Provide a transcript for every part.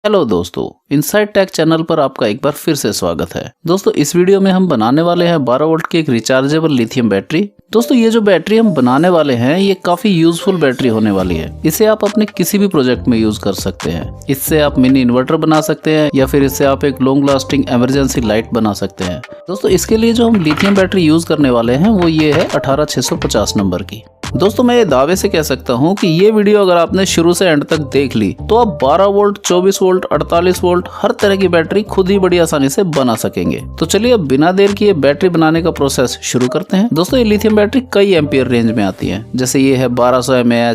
Hello दोस्तों, inside take channel पर आपका एक बार फिर से स्वागत है। दोस्तों इस वीडियो में हम बनाने वाले हैं 12 वोल्ट की एक रिचार्जेबल लिथियम बैटरी। दोस्तों ये जो बैटरी हम बनाने वाले हैं ये काफी यूजफुल बैटरी होने वाली है। इसे आप अपने किसी भी प्रोजेक्ट में यूज कर सकते हैं। इससे आप मिनी इन्वर्टर बना सकते हैं या फिर इससे आप एक लॉन्ग लास्टिंग इमरजेंसी लाइट बना सकते हैं। दोस्तों इसके लिए जो हम लिथियम बैटरी यूज करने वाले हैं वो ये है 18650 नंबर की। दोस्तों मैं ये दावे से कह सकता हूँ कि ये वीडियो अगर आपने शुरू से एंड तक देख ली तो आप 12 वोल्ट, 24 वोल्ट, 48 वोल्ट हर तरह की बैटरी खुद ही बड़ी आसानी से बना सकेंगे। तो चलिए अब बिना देर किए बैटरी बनाने का प्रोसेस शुरू करते हैं। दोस्तों ये लिथियम बैटरी कई एम्पियर रेंज में आती है, जैसे ये है 1200 mAh,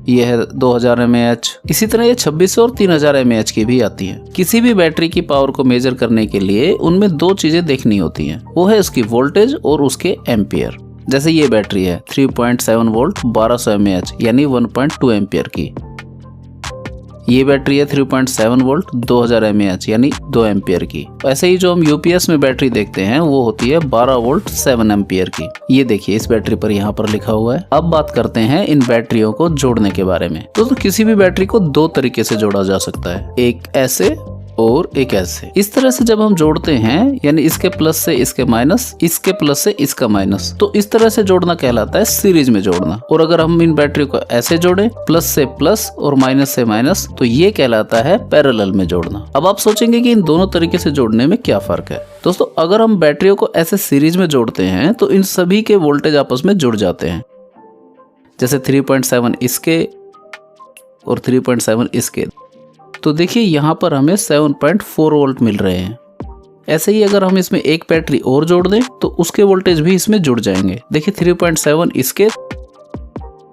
ये है 2000 mAh, इसी तरह ये 2600 और 3000 mAh की भी आती है। किसी भी बैटरी की पावर को मेजर करने के लिए उनमें दो चीजें देखनी होती हैं, वो है उसकी वोल्टेज और उसके एम्पियर। जैसे ये बैटरी है 3.7 वोल्ट 1200 mAh यानी 1.2 एम्पियर की। ये बैटरी है 3.7 वोल्ट 2000 mAh यानी 2 एम्पियर की। ऐसे ही जो हम यूपीएस में बैटरी देखते हैं वो होती है 12 वोल्ट 7 एम्पियर की। ये देखिए इस बैटरी पर यहाँ पर लिखा हुआ है। अब बात करते हैं इन बैटरियों को जोड़ने के बारे में। तो किसी भी बैटरी को दो तरीके से जोड़ा जा सकता है, एक ऐसे और एक ऐसे। इस तरह से जब हम जोड़ते हैं यानी इसके प्लस से इसके माइनस, इसके प्लस से इसका माइनस, तो इस तरह से जोड़ना कहलाता है सीरीज में जोड़ना। और अगर हम इन बैटरी को ऐसे जोड़े प्लस से प्लस और माइनस से माइनस, तो ये कहलाता है पैरेलल में जोड़ना। अब आप सोचेंगे कि इन दोनों तरीके से जोड़ने में क्या फर्क है। दोस्तों अगर हम बैटरियों को ऐसे सीरीज में जोड़ते हैं तो इन सभी के वोल्टेज आपस में जुड़ जाते हैं। जैसे 3.7 इसके और 3.7 इसके, तो देखिए यहाँ पर हमें 7.4 वोल्ट मिल रहे हैं। ऐसे ही अगर हम इसमें एक बैटरी और जोड़ दें तो उसके वोल्टेज भी इसमें जुड़ जाएंगे। देखिए 3.7 इसके,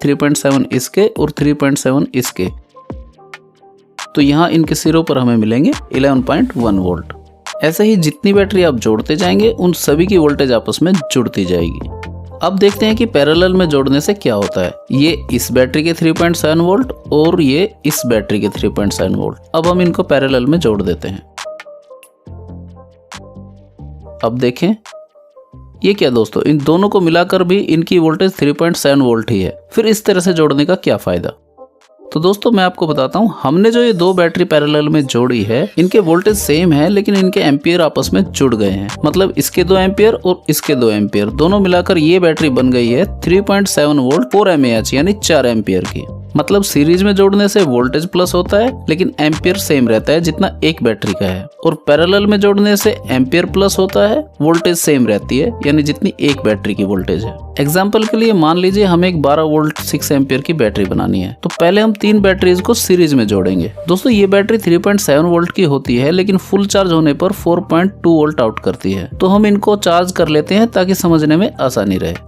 3.7 इसके और 3.7 इसके, तो यहाँ इनके सिरों पर हमें मिलेंगे 11.1 वोल्ट। ऐसे ही जितनी बैटरी आप जोड़ते जाएंगे उन सभी की वोल्टेज आपस में जुड़ती जाएगी। अब देखते हैं कि पैरेलल में जोड़ने से क्या होता है। ये इस बैटरी के 3.7 वोल्ट और ये इस बैटरी के 3.7 वोल्ट। अब हम इनको पैरेलल में जोड़ देते हैं। अब देखें ये क्या दोस्तों, इन दोनों को मिलाकर भी इनकी वोल्टेज 3.7 वोल्ट ही है। फिर इस तरह से जोड़ने का क्या फायदा। तो दोस्तों मैं आपको बताता हूँ, हमने जो ये दो बैटरी पैरेलल में जोड़ी है इनके वोल्टेज सेम है लेकिन इनके एम्पियर आपस में जुड़ गए हैं। मतलब इसके 2 एम्पियर और इसके 2 एम्पियर दोनों मिलाकर ये बैटरी बन गई है 3.7 वोल्ट 4 mAh यानी 4 एम्पियर की। मतलब सीरीज में जोड़ने से वोल्टेज प्लस होता है लेकिन एम्पियर सेम रहता है जितना एक बैटरी का है, और पैरेलल में जोड़ने से एम्पियर प्लस होता है, वोल्टेज सेम रहती है यानी जितनी एक बैटरी की वोल्टेज है। एग्जाम्पल के लिए मान लीजिए हमें एक 12 वोल्ट 6 एम्पियर की बैटरी बनानी है, तो पहले हम 3 बैटरीज को सीरीज में जोड़ेंगे। दोस्तों ये बैटरी 3.7 वोल्ट की होती है लेकिन फुल चार्ज होने पर 4.2 वोल्ट आउट करती है। तो हम इनको चार्ज कर लेते हैं ताकि समझने में आसानी रहे।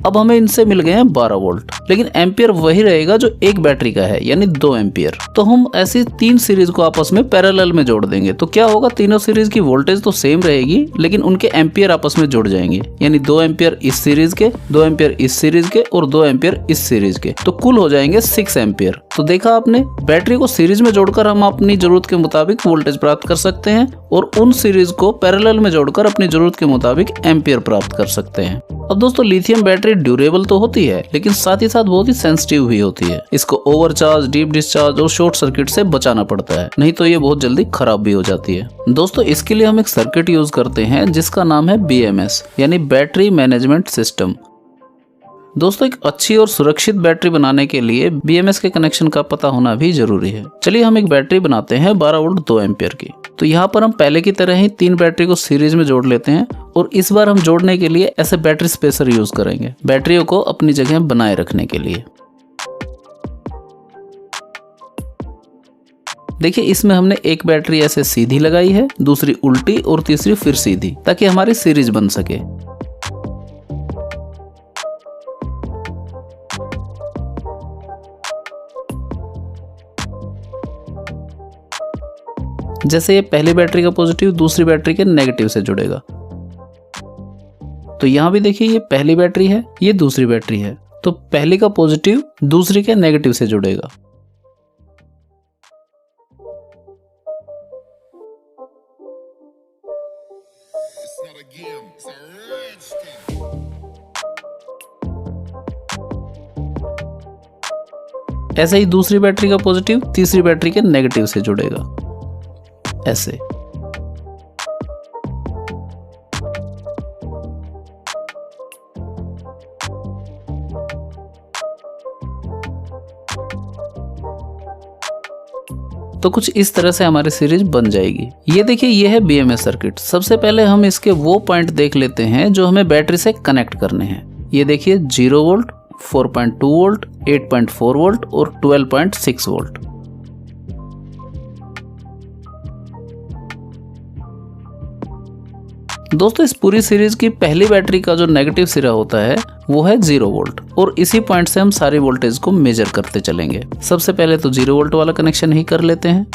अब हमें इनसे मिल गए हैं 12 वोल्ट, लेकिन एम्पियर वही रहेगा जो एक बैटरी का है यानी 2 एम्पियर। तो हम ऐसी 3 सीरीज को आपस में पैरेलल में जोड़ देंगे। तो क्या होगा, तीनों सीरीज की वोल्टेज तो सेम रहेगी लेकिन उनके एम्पियर आपस में जुड़ जाएंगे। यानी 2 एम्पियर इस सीरीज के, 2 एम्पियर इस सीरीज के और 2 एम्पियर इस सीरीज के, तो कुल हो जाएंगे 6 एम्पियर। तो देखा आपने, बैटरी को सीरीज में जोड़कर हम अपनी जरूरत के मुताबिक वोल्टेज प्राप्त कर सकते हैं और उन सीरीज को पैरेलल में जोड़कर अपनी जरूरत के मुताबिक एम्पियर प्राप्त कर सकते हैं। अब दोस्तों लिथियम बैटरी ड्यूरेबल तो होती है लेकिन साथ ही साथ बहुत ही सेंसिटिव भी होती है। इसको ओवरचार्ज, डीप डिस्चार्ज और शॉर्ट सर्किट से बचाना पड़ता है, नहीं तो ये बहुत जल्दी खराब भी हो जाती है। दोस्तों इसके लिए हम एक सर्किट यूज करते हैं जिसका नाम है BMS यानी बैटरी मैनेजमेंट सिस्टम। दोस्तों एक अच्छी और सुरक्षित बैटरी बनाने के लिए BMS के कनेक्शन का पता होना भी जरूरी है। चलिए हम एक बैटरी बनाते हैं 12 वोल्ट 2 एम्पियर की। तो यहाँ पर हम पहले की तरह ही 3 बैटरी को सीरीज में जोड़ लेते हैं और इस बार हम जोड़ने के लिए ऐसे बैटरी स्पेसर यूज करेंगे, बैटरियों को अपनी जगह बनाए रखने के लिए। देखिए इसमें हमने एक बैटरी ऐसे सीधी लगाई है, दूसरी उल्टी और तीसरी फिर सीधी, ताकि हमारी सीरीज बन सके। जैसे ये पहली बैटरी का पॉजिटिव दूसरी बैटरी के नेगेटिव से जुड़ेगा, तो यहाँ भी देखिए ये पहली बैटरी है, ये दूसरी बैटरी है, तो पहली का पॉजिटिव दूसरी के नेगेटिव से जुड़ेगा। ऐसे ही दूसरी बैटरी का पॉजिटिव तीसरी बैटरी के नेगेटिव से जुड़ेगा, ऐसे। तो कुछ इस तरह से हमारी सीरीज बन जाएगी। ये देखिए, ये है BMS सर्किट। सबसे पहले हम इसके वो पॉइंट देख लेते हैं जो हमें बैटरी से कनेक्ट करने हैं। ये देखिए 0 वोल्ट, 4.2 वोल्ट, 8.4 वोल्ट और 12.6 वोल्ट। दोस्तों इस पूरी सीरीज की पहली बैटरी का जो नेगेटिव सिरा होता है वो है 0 वोल्ट और इसी पॉइंट से हम सारी वोल्टेज को मेजर करते चलेंगे। सबसे पहले तो 0 वोल्ट वाला कनेक्शन ही कर लेते हैं।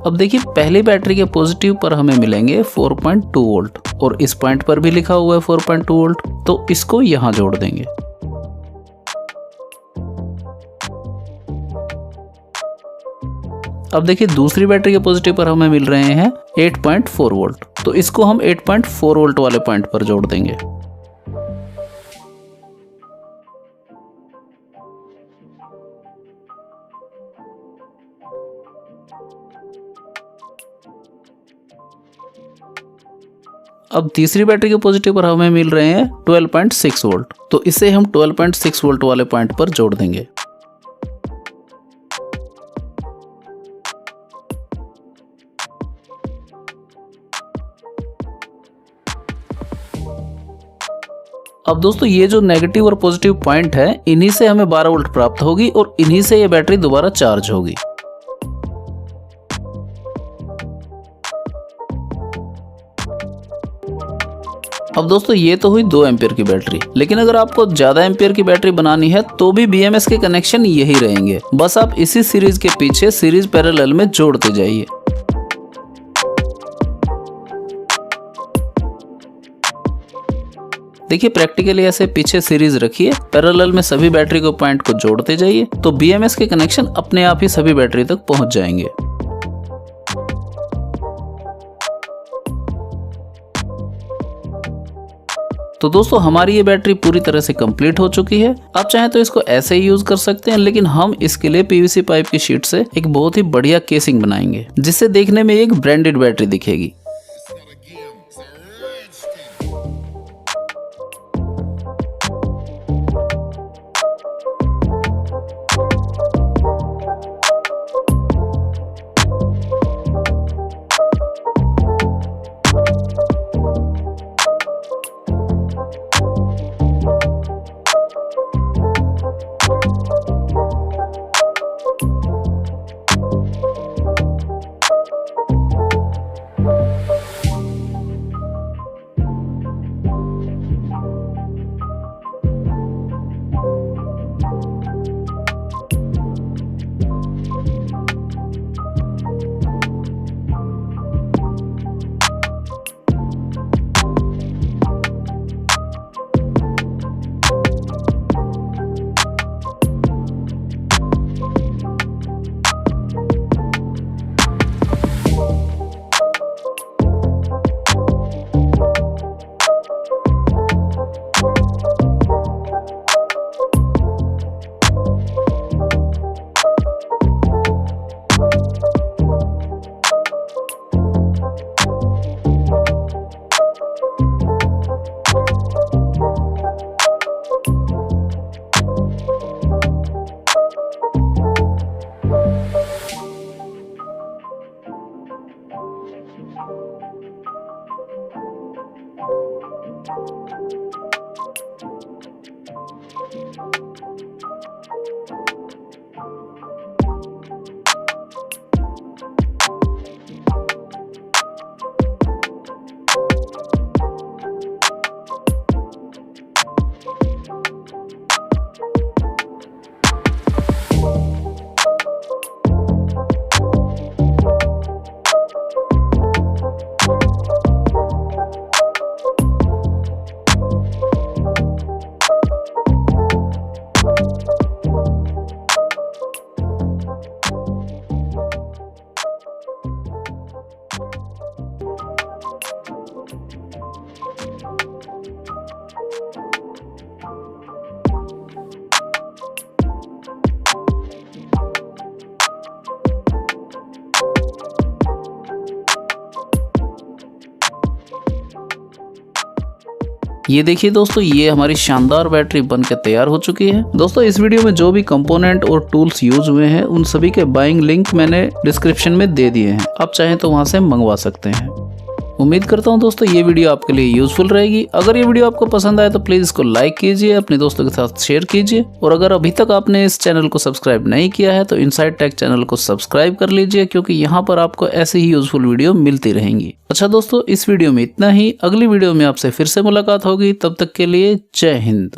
अब देखिए पहली बैटरी के पॉजिटिव पर हमें मिलेंगे 4.2 वोल्ट और इस पॉइंट पर भी लिखा हुआ है 4.2 वोल्ट, तो इसको यहां जोड़ देंगे। अब देखिए दूसरी बैटरी के पॉजिटिव पर हमें मिल रहे हैं 8.4 वोल्ट, तो इसको हम 8.4 वोल्ट वाले पॉइंट पर जोड़ देंगे। अब तीसरी बैटरी के पॉजिटिव पर हमें मिल रहे हैं 12.6 वोल्ट, तो इसे हम 12.6 वोल्ट वाले पॉइंट पर जोड़ देंगे। अब दोस्तों ये जो नेगेटिव और पॉजिटिव पॉइंट है, इन्हीं से हमें 12 वोल्ट प्राप्त होगी और इन्हीं से ये बैटरी दोबारा चार्ज होगी। अब दोस्तों ये तो हुई 2 एम्पियर की बैटरी, लेकिन अगर आपको ज्यादा एम्पियर की बैटरी बनानी है तो भी BMS के कनेक्शन यही रहेंगे। बस आप इसी सीरीज के पीछे सीरीज पैरेलल में जोड़ते जाइए। देखिए प्रैक्टिकली ऐसे पीछे सीरीज रखिए, पैरेलल में सभी बैटरी को पॉइंट को जोड़ते जाइए, तो BMS के कनेक्शन अपने आप ही सभी बैटरी तक पहुंच जाएंगे। तो दोस्तों हमारी ये बैटरी पूरी तरह से कंप्लीट हो चुकी है। आप चाहें तो इसको ऐसे ही यूज कर सकते हैं, लेकिन हम इसके लिए PVC पाइप की शीट से एक बहुत ही बढ़िया केसिंग बनाएंगे, जिससे देखने में एक ब्रांडेड बैटरी दिखेगी। ये देखिए दोस्तों, ये हमारी शानदार बैटरी बनकर तैयार हो चुकी है। दोस्तों इस वीडियो में जो भी कंपोनेंट और टूल्स यूज हुए हैं उन सभी के बाइंग लिंक मैंने डिस्क्रिप्शन में दे दिए हैं, आप चाहें तो वहां से मंगवा सकते हैं। उम्मीद करता हूं दोस्तों ये वीडियो आपके लिए यूजफुल रहेगी। अगर ये वीडियो आपको पसंद आए तो प्लीज इसको लाइक कीजिए, अपने दोस्तों के साथ शेयर कीजिए, और अगर अभी तक आपने इस चैनल को सब्सक्राइब नहीं किया है तो इनसाइड टेक चैनल को सब्सक्राइब कर लीजिए, क्योंकि यहाँ पर आपको ऐसी ही यूजफुल वीडियो मिलती रहेंगी। अच्छा दोस्तों, इस वीडियो में इतना ही। अगली वीडियो में आपसे फिर से मुलाकात होगी, तब तक के लिए जय हिंद।